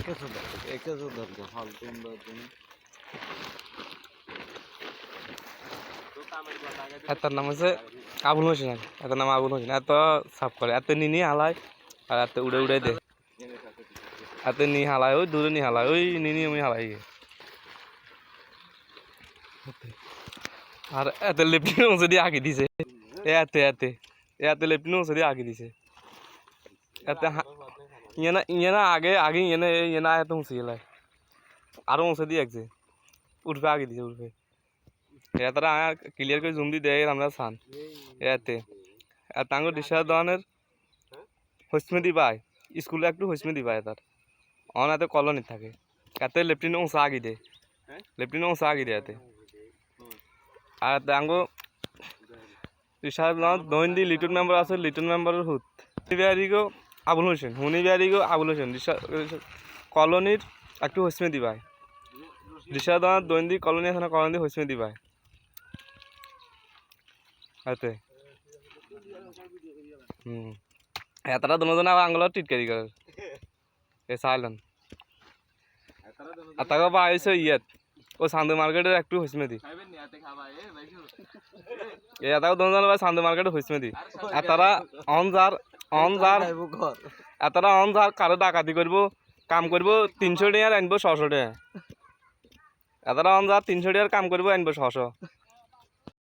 একশো দরকার ফালতু এটার নাম হচ্ছে আবুল হোসেন। এটার নাম আবুল হোসেন। এত সাফ করে, এত নিনি হালায় আর এত উড়ে উড়ে দে, এত নি হালায়, ওই দূরে নি হালায়, ওই নিনি আমি হালাই। আর এত লেপটিন ওষুধ আগে দিছে, এতে এতে এত লেপটিন ওষুধ আগে দিছে। এতে ইয়ে না আগে আগে ইয়ে না এত উঁচু গেলায় আরো উঁচু দিয়ে একছে উঠবে আগে দিছে উঠবে। তারা ক্লিয়ার করে জুম দিয়ে দেয় আমরা সান এতে তাঙ্গ দিশা ধরনের হসমেদি পায় স্কুলে একটু হসমেদি পায় তার অন এত কলোনি থাকে এতে লেফটিন উঁচা আগে দেয়, লেফটিন উঁচা আগে দেয় এতে। আর তাঙ্গ দিশা দৈনন্দিন লিটন মেম্বার আছে, লিটন মেম্বারের হুত বিহারিগো আবুল হোসেন, হুনি বিহারিগো আবুল হোসেন কলোনির একটু হসমেদি পায়। দিশা দৈনন্দিন কলোনি আছে না, কলোনি হসমেদি পায় এতে। এতটা দুজন আবার আঙ্গুল টিটকারি করে এ সাইলেন এতটা পাইছে ইয়েত ও সান্দু মার্কেটের একটু হসমেদি এটাও দুজন সান্দু মার্কেটের হসমেদি। এতটা অনজার এতটা অনজার কারো ডাকাতি করবো কাম করবো 300 টাকা আনবো 600 টাকা। এতটা অনজার 300 টাকার কাম করবো আনবো 600।